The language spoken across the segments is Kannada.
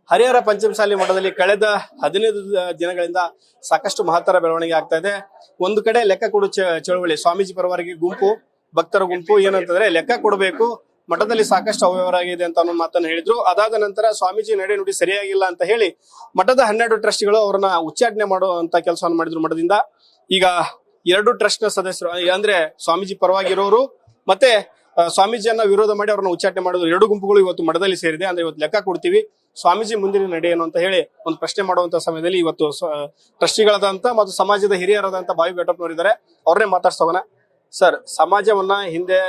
ಹರಿಹರ ಪಂಚಮಸಾಲಿ ಮಠದಲ್ಲಿ ಕಳೆದ 15 ದಿನಗಳಿಂದ ಸಾಕಷ್ಟು ಮಹತ್ತರ ಬೆಳವಣಿಗೆ ಆಗ್ತಾ ಇದೆ. ಒಂದು ಕಡೆ ಲೆಕ್ಕ ಕೊಡು ಚಳವಳಿ, ಸ್ವಾಮೀಜಿ ಪರವಾಗಿ ಗುಂಪು, ಭಕ್ತರ ಗುಂಪು ಏನಂತಂದ್ರೆ ಲೆಕ್ಕ ಕೊಡಬೇಕು, ಮಠದಲ್ಲಿ ಸಾಕಷ್ಟು ಅವ್ಯವಹಾರ ಆಗಿದೆ ಅಂತ ಅನ್ನೋ ಮಾತನ್ನು ಹೇಳಿದ್ರು. ಅದಾದ ನಂತರ ಸ್ವಾಮೀಜಿ ನಡೆ ನುಡಿ ಸರಿಯಾಗಿಲ್ಲ ಅಂತ ಹೇಳಿ ಮಠದ 12 ಟ್ರಸ್ಟಿಗಳು ಅವರನ್ನ ಉಚ್ಚಾಟನೆ ಮಾಡುವಂತ ಕೆಲಸವನ್ನು ಮಾಡಿದ್ರು ಮಠದಿಂದ. ಈಗ 2 ಟ್ರಸ್ಟ್ ನ ಸದಸ್ಯರು ಅಂದ್ರೆ ಸ್ವಾಮೀಜಿ ಪರವಾಗಿರೋರು ಮತ್ತೆ ಸ್ವಾಮೀಜಿಯನ್ನ ವಿರೋಧ ಮಾಡಿ ಅವ್ರನ್ನ ಉಚ್ಚಾಟನೆ ಮಾಡಿದ್ರು. 2 ಗುಂಪುಗಳು ಇವತ್ತು ಮಠದಲ್ಲಿ ಸೇರಿದೆ. ಅಂದ್ರೆ ಇವತ್ತು ಲೆಕ್ಕ ಕೊಡ್ತೀವಿ, ಸ್ವಾಮೀಜಿ ಮುಂದಿನ ನಡೆ ಏನು ಅಂತ ಹೇಳಿ ಒಂದು ಪ್ರಶ್ನೆ ಮಾಡುವಂತ ಸಮಯದಲ್ಲಿ ಇವತ್ತು ಟ್ರಸ್ಟಿಗಳಾದಂತ ಮತ್ತು ಸಮಾಜದ ಹಿರಿಯರಾದಂತ ಬಾವಿ ಬೆಟ್ಟಪ್ಪನವರಿದ್ದಾರೆ. ಅವ್ರನ್ನೇ ಮಾತಾಡ್ಸೋಣ. ಸರ್, ಸಮಾಜವನ್ನ ಹಿಂದೆ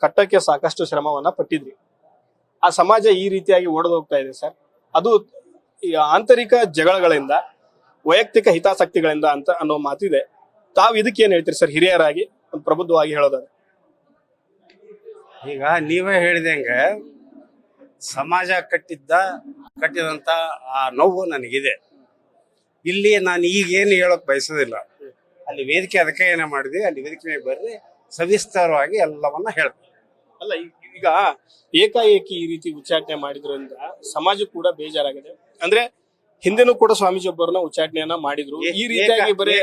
ಕಟ್ಟಕ್ಕೆ ಸಾಕಷ್ಟು ಶ್ರಮವನ್ನ ಪಟ್ಟಿದ್ರಿ. ಆ ಸಮಾಜ ಈ ರೀತಿಯಾಗಿ ಓಡದ ಹೋಗ್ತಾ ಇದೆ ಸರ್. ಅದು ಈ ಆಂತರಿಕ ಜಗಳಗಳಿಂದ, ವೈಯಕ್ತಿಕ ಹಿತಾಸಕ್ತಿಗಳಿಂದ ಅಂತ ಅನ್ನೋ ಮಾತಿದೆ. ತಾವು ಇದಕ್ಕೆ ಏನ್ ಹೇಳ್ತೀರಿ ಸರ್, ಹಿರಿಯರಾಗಿ ಒಂದು ಪ್ರಬುದ್ಧವಾಗಿ ಹೇಳೋದಾದ್ರೆ? ಈಗ ನೀವೇ ಹೇಳಿದಂಗೆ ಸಮಾಜ ಕಟ್ಟಿದಂತ ಆ ನೋವು ನನಗಿದೆ. ಇಲ್ಲಿ ನಾನು ಈಗೇನು ಹೇಳಕ್ ಬಯಸೋದಿಲ್ಲ. ಅಲ್ಲಿ ವೇದಿಕೆ ಅದಕ್ಕೆ ಏನೇ ಮಾಡಿದ್ವಿ, ಅಲ್ಲಿ ವೇದಿಕೆ ಬರ್ರಿ ಸವಿಸ್ತಾರವಾಗಿ ಎಲ್ಲವನ್ನ ಹೇಳ್ಬೇಕು. ಅಲ್ಲ, ಈಗ ಏಕಾಏಕಿ ಈ ರೀತಿ ಉಚ್ಚಾಟನೆ ಮಾಡಿದ್ರಿಂದ ಸಮಾಜ ಕೂಡ ಬೇಜಾರಾಗಿದೆ. ಅಂದ್ರೆ ಹಿಂದೆನೂ ಕೂಡ ಸ್ವಾಮೀಜಿ ಒಬ್ಬರನ್ನ ಉಚ್ಚಾಟನೆಯನ್ನ ಮಾಡಿದ್ರು. ಈ ರೀತಿಯಾಗಿ ಬರೀ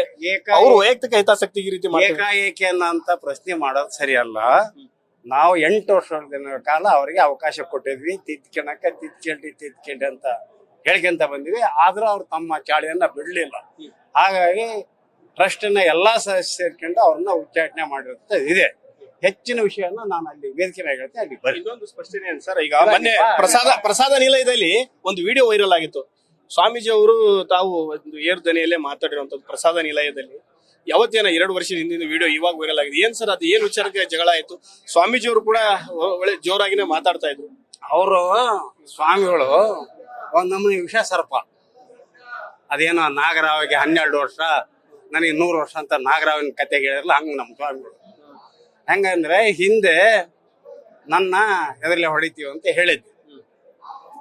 ಅವ್ರ ವೈಯಕ್ತಿಕ ಹಿತಾಸಕ್ತಿಗೆ ಈ ರೀತಿ ಏಕಾಏಕಿ ಅನ್ನೋ ಪ್ರಶ್ನೆ ಮಾಡೋದು ಸರಿಯಲ್ಲ. ನಾವು 8 ವರ್ಷದ ಕಾಲ ಅವರಿಗೆ ಅವಕಾಶ ಕೊಟ್ಟಿದ್ವಿ. ತಿದ್ಕೊಂಡಿ ಅಂತ ಹೇಳ್ಕೊಂತ ಬಂದಿವಿ. ಆದ್ರೂ ಅವ್ರು ತಮ್ಮ ಚಾಳಿಯನ್ನ ಬಿಡ್ಲಿಲ್ಲ. ಹಾಗಾಗಿ ಟ್ರಸ್ಟ್ನ ಎಲ್ಲಾ ಸದಸ್ಯರು ಸೇರ್ಕೊಂಡು ಅವ್ರನ್ನ ಉಚ್ಚಾಟನೆ ಮಾಡಿರುತ್ತೆ ಇದೆ. ಹೆಚ್ಚಿನ ವಿಷಯನ ನಾನು ಅಲ್ಲಿ ವೇದಿಕೆ ಹೇಳ್ತೇನೆ, ಅಲ್ಲಿ ಬರೀ. ಇನ್ನೊಂದು ಸ್ಪಷ್ಟನೆ ಏನು ಸರ್, ಈಗ ಮೊನ್ನೆ ಪ್ರಸಾದ ನಿಲಯದಲ್ಲಿ ಒಂದು ವಿಡಿಯೋ ವೈರಲ್ ಆಗಿತ್ತು. ಸ್ವಾಮೀಜಿ ಅವರು ತಾವು ಒಂದು ಏರು ದನಿಯಲ್ಲೇ ಮಾತಾಡಿರುವಂತದ್ದು ಪ್ರಸಾದ ನಿಲಯದಲ್ಲಿ. ಯಾವತ್ತೇನ 2 ವರ್ಷದ ಹಿಂದಿನ ವಿಡಿಯೋ ಇವಾಗ ವೈರಲ್ ಆಗಿದೆ. ಏನ್ ಸರ್, ಅದು ಏನ್ ವಿಚಾರಕ್ಕೆ ಜಗಳ ಆಯ್ತು? ಸ್ವಾಮೀಜಿ ಅವರು ಕೂಡ ಒಳ್ಳೆ ಜೋರಾಗಿನೇ ಮಾತಾಡ್ತಾ ಇದ್ರು. ಅವರು ಸ್ವಾಮಿಗಳು ಒಂದ್ ನಮೂನಿ ವಿಷ ಸರ್ಪ. ಅದೇನೋ ನಾಗರಾವಿಗೆ 12 ವರ್ಷ, ನನಗೆ 100 ವರ್ಷ ಅಂತ ನಾಗರಾವಿನ ಕತೆ ಹೇಳಿರಲ್ಲ, ಹಂಗ ನಮ್ಮ ಸ್ವಾಮಿಗಳು. ಹೆಂಗಂದ್ರೆ ಹಿಂದೆ ನನ್ನ ಎದುರಲ್ಲೇ ಹೊಡಿತೀವಿ ಅಂತ ಹೇಳಿದ್ವಿ.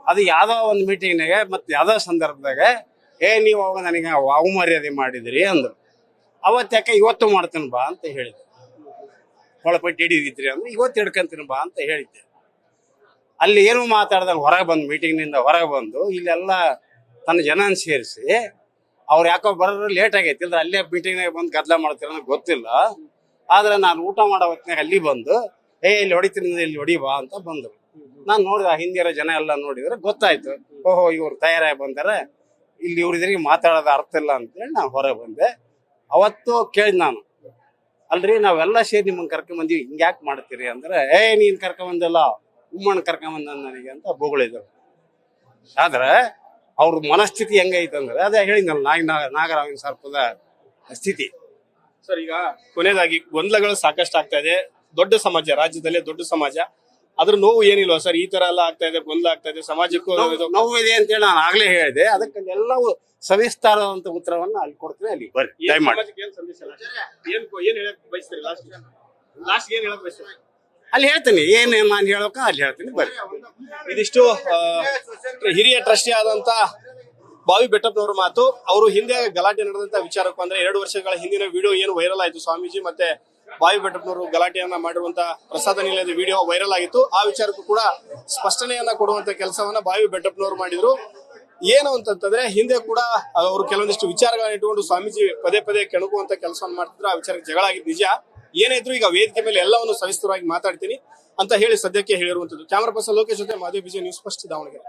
ಅದು ಯಾವ್ದೋ ಒಂದು ಮೀಟಿಂಗ್ನಾಗ ಮತ್ತೆ ಯಾವ್ದೋ ಸಂದರ್ಭದಾಗ ನೀವು ಅವಾಗ ನನಗೆ ಅವಮರ್ಯಾದೆ ಮಾಡಿದ್ರಿ ಅಂದ್ರು. ಅವತ್ತ್ಯಾಕೆ ಇವತ್ತು ಮಾಡ್ತೀನಿ ಬಾ ಅಂತ ಹೇಳಿದ್ದೆ. ಒಳಪಟ್ಟು ಹಿಡಿದಿದ್ರಿ ಅಂದ್ರೆ ಇವತ್ತು ಹಿಡ್ಕೊಂತೀನಿ ಬಾ ಅಂತ ಹೇಳಿದ್ದೆ. ಅಲ್ಲಿ ಏನು ಮಾತಾಡ್ದಂಗೆ ಹೊರಗೆ ಬಂದು, ಮೀಟಿಂಗ್ನಿಂದ ಹೊರಗೆ ಬಂದು ಇಲ್ಲೆಲ್ಲ ತನ್ನ ಜನನ ಸೇರಿಸಿ ಅವ್ರು ಯಾಕೋ ಬರೋರು ಲೇಟ್ ಆಗೈತಿ ಅಂದ್ರೆ ಅಲ್ಲೇ ಮೀಟಿಂಗ್ನಾಗ ಬಂದು ಗದ್ದಲ ಮಾಡ್ತೀರ ಅನ್ನೋದು ಗೊತ್ತಿಲ್ಲ. ಆದ್ರೆ ನಾನು ಊಟ ಮಾಡೋ ಹೊತ್ತಿನಾಗ ಅಲ್ಲಿ ಬಂದು ಇಲ್ಲಿ ಹೊಡಿತೀನಿ, ಇಲ್ಲಿ ಹೊಡಿಬಾ ಅಂತ ಬಂದ್ರು. ನಾನು ನೋಡಿದ ಹಿಂದಿರೋ ಜನ ಎಲ್ಲ ನೋಡಿದ್ರೆ ಗೊತ್ತಾಯ್ತು, ಓಹೋ ಇವ್ರು ತಯಾರಾಗಿ ಬಂದಾರೆ, ಇಲ್ಲಿ ಇವ್ರಿದ್ರಿಗೆ ಮಾತಾಡೋದು ಅರ್ಥ ಇಲ್ಲ ಅಂತೇಳಿ ನಾನು ಹೊರಗೆ ಬಂದೆ. ಅವತ್ತು ಕೇಳಿದ್ ನಾನು, ಅಲ್ರಿ ನಾವೆಲ್ಲ ಸೇರಿ ನಿಮ್ಮನ್ನ ಕರ್ಕೊಂಬಂದಿವಿ, ಹಿಂಗ್ಯಾಕೆ ಮಾಡ್ತೀರಿ ಅಂದ್ರೆ, ನೀನ್ ಕರ್ಕೊಂಬಂದಿಲ್ಲ, ಉಮ್ಮಣ್ಣ ಕರ್ಕೊಂಬಂದ ನನಗೆ ಅಂತ ಬೊಗಳಿದ್ರು. ಆದ್ರೆ ಅವ್ರ ಮನಸ್ಥಿತಿ ಹೆಂಗೈತಂದ್ರೆ ಅದೇ ಹೇಳಿದ್ನಲ್ಲ, ನಾಗರಾವಿನ ಸರ್ಪದ ಸ್ಥಿತಿ. ಸರ್, ಈಗ ಕೊನೆಯದಾಗಿ ಗೊಂದಲಗಳು ಸಾಕಷ್ಟು ಆಗ್ತಾ ಇದೆ. ದೊಡ್ಡ ಸಮಾಜ, ರಾಜ್ಯದಲ್ಲೇ ದೊಡ್ಡ ಸಮಾಜ, ಅದ್ರ ನೋವು ಏನಿಲ್ವಾ ಸರ್? ಈ ತರ ಎಲ್ಲ ಆಗ್ತಾ ಇದೆ, ಗೊಂದಲ ಆಗ್ತಾ ಇದೆ, ಸಮಾಜಕ್ಕೂ ನೋವು ಇದೆ ಅಂತೇಳಿ ನಾನು ಆಗ್ಲೇ ಹೇಳಿದೆ. ಅದಕ್ಕೆ ಎಲ್ಲವೂ ಸವಿಸ್ತಾರವಾದಂತ ಉತ್ತರವನ್ನ ಅಲ್ಲಿ ಕೊಡ್ತೀನಿ, ಅಲ್ಲಿ ಬರ್ರಿ. ಅಲ್ಲಿ ಹೇಳ್ತೀನಿ, ಏನ್ ನಾನು ಹೇಳೋಕ ಅಲ್ಲಿ ಹೇಳ್ತೀನಿ, ಬರ್ರಿ. ಇದಿಷ್ಟು ಹಿರಿಯ ಟ್ರಸ್ಟಿ ಆದಂತ ಬಾವಿ ಬೆಟ್ಟಪ್ಪನವರ ಮಾತು. ಅವರು ಹಿಂದೆ ಗಲಾಟೆ ನಡೆದಂತ ವಿಚಾರಕ್ಕೂ ಅಂದ್ರೆ 2 ವರ್ಷಗಳ ಹಿಂದಿನ ವಿಡಿಯೋ ಏನು ವೈರಲ್ ಆಯ್ತು, ಸ್ವಾಮೀಜಿ ಮತ್ತೆ ಬಾವಿ ಬೆಟ್ಟಪ್ಪನವರು ಗಲಾಟೆಯನ್ನ ಮಾಡಿರುವಂತ ಪ್ರಸಾದ ನಿಲಯದ ವಿಡಿಯೋ ವೈರಲ್ ಆಗಿತ್ತು. ಆ ವಿಚಾರಕ್ಕೂ ಕೂಡ ಸ್ಪಷ್ಟನೆಯನ್ನ ಕೊಡುವಂತ ಕೆಲಸವನ್ನ ಬಾವಿ ಬೆಟ್ಟಪ್ಪನವರು ಮಾಡಿದ್ರು. ಏನು ಅಂತಂದ್ರೆ ಹಿಂದೆ ಕೂಡ ಅವರು ಕೆಲವೊಂದಿಷ್ಟು ವಿಚಾರಗಳನ್ನ ಇಟ್ಟುಕೊಂಡು ಸ್ವಾಮೀಜಿ ಪದೇ ಪದೇ ಕೆಣಕುವಂತ ಕೆಲಸವನ್ನು ಮಾಡ್ತಿದ್ರು. ಆ ವಿಚಾರಕ್ಕೆ ಜಗಳ ಆಗಿದ್ದು ನಿಜ. ಏನೇ ಇದ್ರು ಈಗ ವೇದಿಕೆ ಮೇಲೆ ಎಲ್ಲವನ್ನು ಸವಿಸ್ತರವಾಗಿ ಮಾತಾಡ್ತೀನಿ ಅಂತ ಹೇಳಿ ಸದ್ಯಕ್ಕೆ ಹೇಳಿರುವಂತದ್ದು. ಕ್ಯಾಮರಾ ಪರ್ಸನ್ ಲೋಕೇಶ್ ಜೊತೆ ಮಾಧವ್ ಬಿಜೆ, ನ್ಯೂಸ್ ಫಸ್ಟ್, ದಾವಣಗೆರೆ.